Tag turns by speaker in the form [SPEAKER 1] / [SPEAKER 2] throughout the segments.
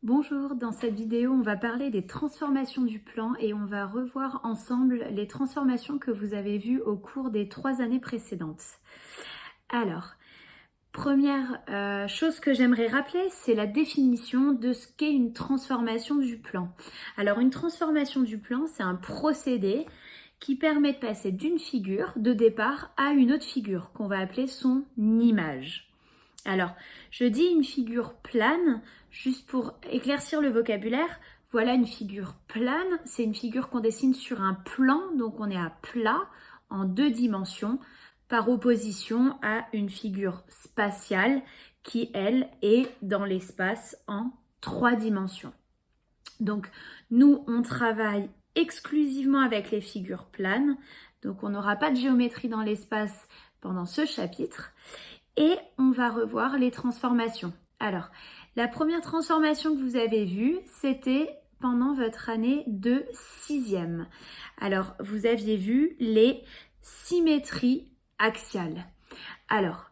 [SPEAKER 1] Bonjour, dans cette vidéo, on va parler des transformations du plan et on va revoir ensemble les transformations que vous avez vues au cours des 3 années précédentes. Alors, première chose que j'aimerais rappeler, c'est la définition de ce qu'est une transformation du plan. Alors, une transformation du plan, c'est un procédé qui permet de passer d'une figure de départ à une autre figure qu'on va appeler son image. Alors, je dis une figure plane, juste pour éclaircir le vocabulaire. Voilà une figure plane, c'est une figure qu'on dessine sur un plan, donc on est à plat, en 2 dimensions, par opposition à une figure spatiale qui, elle, est dans l'espace en 3 dimensions. Donc, nous, on travaille exclusivement avec les figures planes, donc on n'aura pas de géométrie dans l'espace pendant ce chapitre. Et on va revoir les transformations. Alors, la première transformation que vous avez vue, c'était pendant votre année de 6e. Alors, vous aviez vu les symétries axiales. Alors,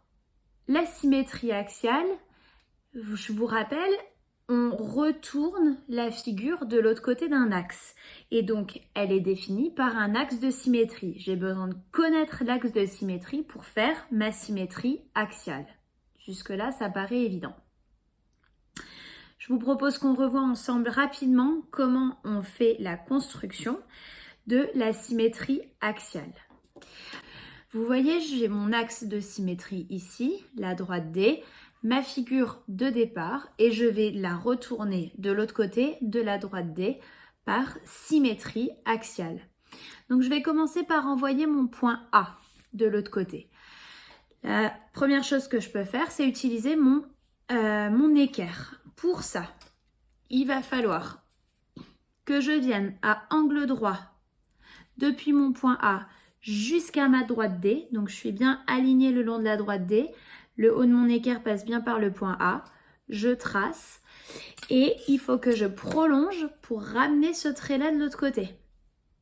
[SPEAKER 1] la symétrie axiale, je vous rappelle, on retourne la figure de l'autre côté d'un axe. Et donc, elle est définie par un axe de symétrie. J'ai besoin de connaître l'axe de symétrie pour faire ma symétrie axiale. Jusque-là, ça paraît évident. Je vous propose qu'on revoie ensemble rapidement comment on fait la construction de la symétrie axiale. Vous voyez, j'ai mon axe de symétrie ici, la droite D, ma figure de départ et je vais la retourner de l'autre côté de la droite D par symétrie axiale. Donc je vais commencer par envoyer mon point A de l'autre côté. La première chose que je peux faire, c'est utiliser mon équerre. Pour ça, il va falloir que je vienne à angle droit depuis mon point A jusqu'à ma droite D. Donc je suis bien alignée le long de la droite D. Le haut de mon équerre passe bien par le point A. Je trace et il faut que je prolonge pour ramener ce trait-là de l'autre côté.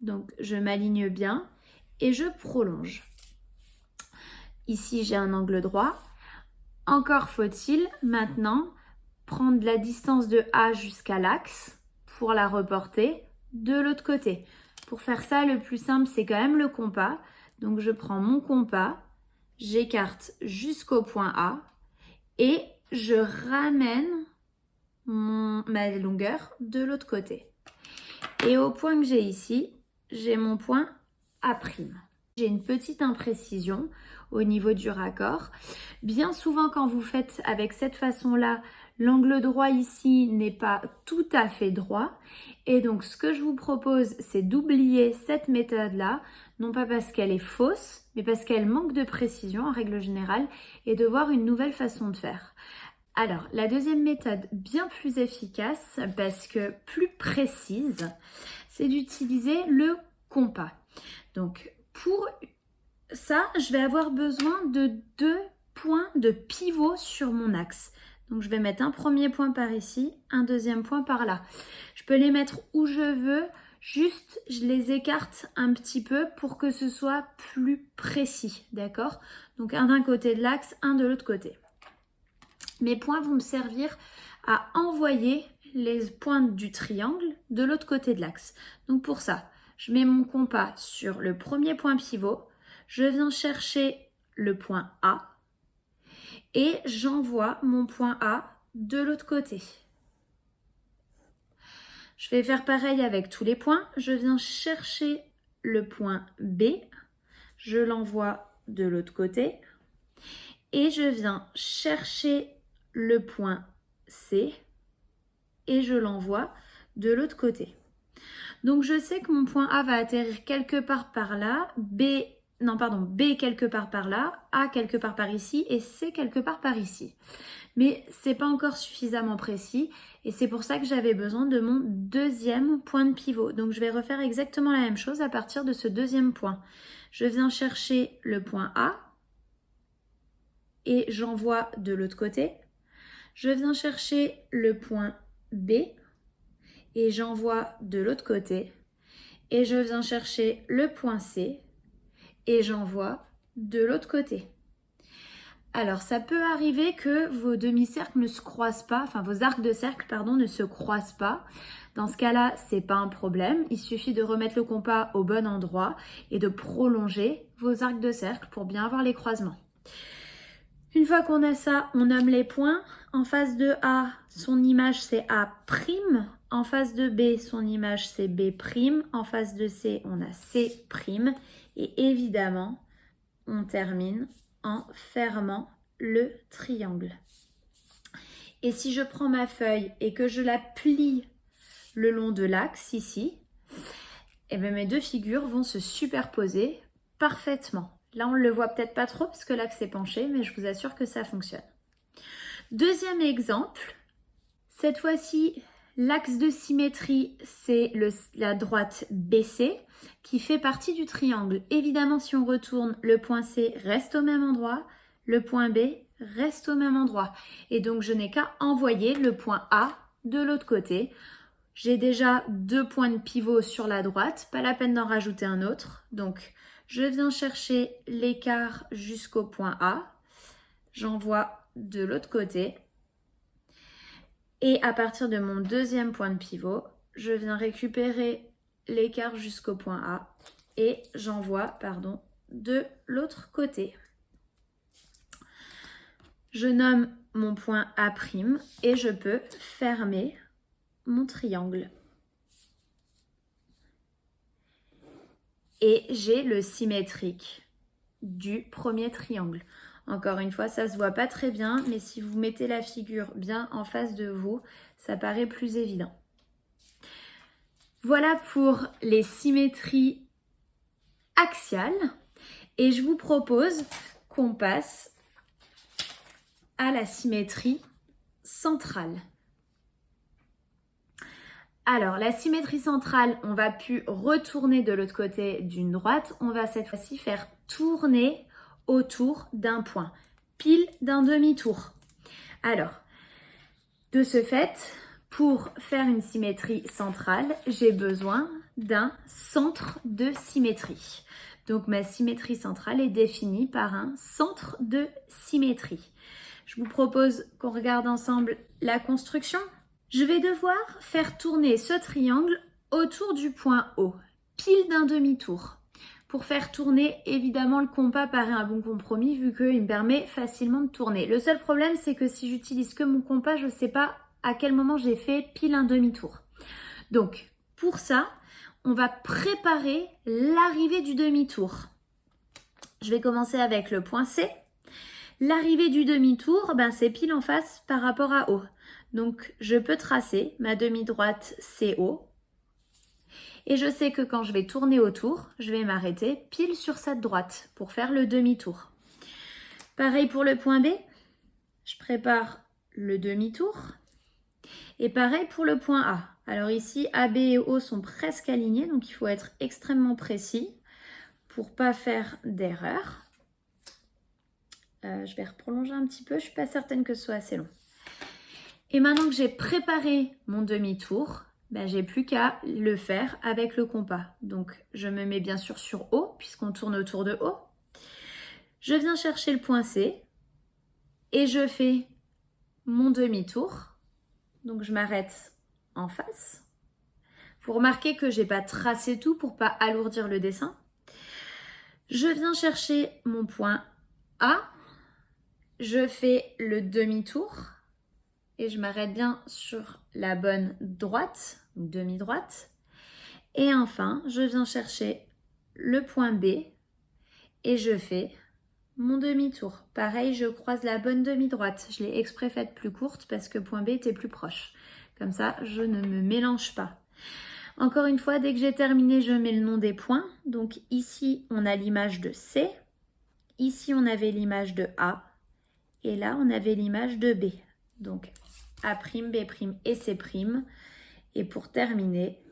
[SPEAKER 1] Donc je m'aligne bien et je prolonge. Ici j'ai un angle droit. Encore faut-il maintenant prendre la distance de A jusqu'à l'axe pour la reporter de l'autre côté. Pour faire ça, le plus simple, c'est quand même le compas. Donc je prends mon compas, j'écarte jusqu'au point A et je ramène ma longueur de l'autre côté. Et au point que j'ai ici, j'ai mon point A'. J'ai une petite imprécision au niveau du raccord. Bien souvent, quand vous faites avec cette façon-là, l'angle droit ici n'est pas tout à fait droit. Et donc, ce que je vous propose, c'est d'oublier cette méthode-là, non pas parce qu'elle est fausse, mais parce qu'elle manque de précision en règle générale, et de voir une nouvelle façon de faire. Alors, la deuxième méthode, bien plus efficace, parce que plus précise, c'est d'utiliser le compas. Donc, pour ça, je vais avoir besoin de 2 points de pivot sur mon axe. Donc, je vais mettre un premier point par ici, un deuxième point par là. Je peux les mettre où je veux, juste je les écarte un petit peu pour que ce soit plus précis, d'accord? Donc, un d'un côté de l'axe, un de l'autre côté. Mes points vont me servir à envoyer les pointes du triangle de l'autre côté de l'axe. Donc, pour ça, je mets mon compas sur le premier point pivot, je viens chercher le point A et j'envoie mon point A de l'autre côté. Je vais faire pareil avec tous les points. Je viens chercher le point B, je l'envoie de l'autre côté et je viens chercher le point C et je l'envoie de l'autre côté. Donc je sais que mon point A va atterrir quelque part par là, B quelque part par là, A quelque part par ici et C quelque part par ici. Mais c'est pas encore suffisamment précis et c'est pour ça que j'avais besoin de mon deuxième point de pivot. Donc je vais refaire exactement la même chose à partir de ce deuxième point. Je viens chercher le point A et j'envoie de l'autre côté. Je viens chercher le point B et j'envoie de l'autre côté. Et je viens chercher le point C et j'envoie de l'autre côté. Alors, ça peut arriver que vos demi-cercles ne se croisent pas, enfin vos arcs de cercle, pardon, ne se croisent pas. Dans ce cas-là, c'est pas un problème. Il suffit de remettre le compas au bon endroit et de prolonger vos arcs de cercle pour bien avoir les croisements. Une fois qu'on a ça, on nomme les points. En face de A, son image c'est A'. En face de B, son image c'est B'. En face de C, on a C'. Et évidemment, on termine en fermant le triangle. Et si je prends ma feuille et que je la plie le long de l'axe ici, et bien mes deux figures vont se superposer parfaitement. Là, on ne le voit peut-être pas trop parce que l'axe est penché, mais je vous assure que ça fonctionne. Deuxième exemple, cette fois-ci, l'axe de symétrie, c'est la droite BC qui fait partie du triangle. Évidemment, si on retourne, le point C reste au même endroit, le point B reste au même endroit. Et donc, je n'ai qu'à envoyer le point A de l'autre côté. J'ai déjà 2 points de pivot sur la droite, pas la peine d'en rajouter un autre. Donc, je viens chercher l'écart jusqu'au point A. J'envoie de l'autre côté. Et à partir de mon deuxième point de pivot, je viens récupérer l'écart jusqu'au point A et j'envoie, de l'autre côté. Je nomme mon point A' et je peux fermer mon triangle. Et j'ai le symétrique du premier triangle. Encore une fois, ça ne se voit pas très bien, mais si vous mettez la figure bien en face de vous, ça paraît plus évident. Voilà pour les symétries axiales. Et je vous propose qu'on passe à la symétrie centrale. Alors, la symétrie centrale, on va plus retourner de l'autre côté d'une droite. On va cette fois-ci faire tourner autour d'un point, pile d'un demi-tour. Alors, de ce fait, pour faire une symétrie centrale, j'ai besoin d'un centre de symétrie. Donc, ma symétrie centrale est définie par un centre de symétrie. Je vous propose qu'on regarde ensemble la construction. Je vais devoir faire tourner ce triangle autour du point O, pile d'un demi-tour. Pour faire tourner, évidemment, le compas paraît un bon compromis vu qu'il me permet facilement de tourner. Le seul problème, c'est que si j'utilise que mon compas, je ne sais pas à quel moment j'ai fait pile un demi-tour. Donc, pour ça, on va préparer l'arrivée du demi-tour. Je vais commencer avec le point C. L'arrivée du demi-tour, c'est pile en face par rapport à O. Donc, je peux tracer ma demi-droite CO. Et je sais que quand je vais tourner autour, je vais m'arrêter pile sur cette droite pour faire le demi-tour. Pareil pour le point B. Je prépare le demi-tour. Et pareil pour le point A. Alors ici, AB et O sont presque alignés, donc il faut être extrêmement précis pour ne pas faire d'erreur. Je vais prolonger un petit peu, je ne suis pas certaine que ce soit assez long. Et maintenant que j'ai préparé mon demi-tour, j'ai plus qu'à le faire avec le compas. Donc, je me mets bien sûr sur O, puisqu'on tourne autour de O. Je viens chercher le point C et je fais mon demi-tour. Donc, je m'arrête en face. Vous remarquez que je n'ai pas tracé tout pour ne pas alourdir le dessin. Je viens chercher mon point A. Je fais le demi-tour. Et je m'arrête bien sur la bonne droite, demi-droite. Et enfin, je viens chercher le point B et je fais mon demi-tour. Pareil, je croise la bonne demi-droite. Je l'ai exprès faite plus courte parce que point B était plus proche. Comme ça, je ne me mélange pas. Encore une fois, dès que j'ai terminé, je mets le nom des points. Donc ici, on a l'image de C. Ici, on avait l'image de A. Et là, on avait l'image de B. Donc, A', B' et C'. Et pour terminer,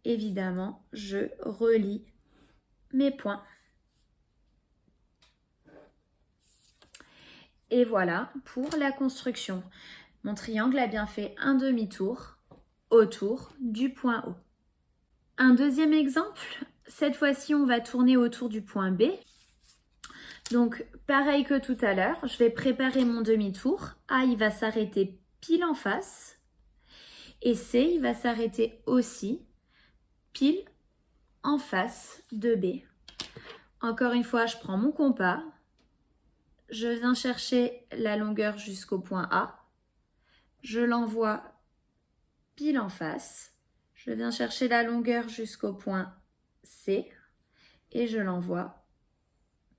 [SPEAKER 1] évidemment, je relie mes points. Et voilà pour la construction. Mon triangle a bien fait un demi-tour autour du point O. Un deuxième exemple, cette fois-ci, on va tourner autour du point B. Donc, pareil que tout à l'heure, je vais préparer mon demi-tour. A, il va s'arrêter pile en face. Et C, il va s'arrêter aussi pile en face de B. Encore une fois, je prends mon compas. Je viens chercher la longueur jusqu'au point A. Je l'envoie pile en face. Je viens chercher la longueur jusqu'au point C. Et je l'envoie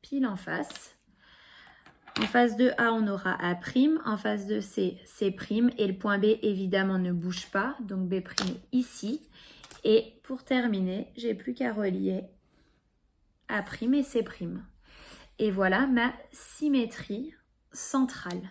[SPEAKER 1] pile en face. En face de A, on aura A'. En face de C, C'. Et le point B, évidemment, ne bouge pas. Donc B' ici. Et pour terminer, j'ai plus qu'à relier A' et C'. Et voilà ma symétrie centrale.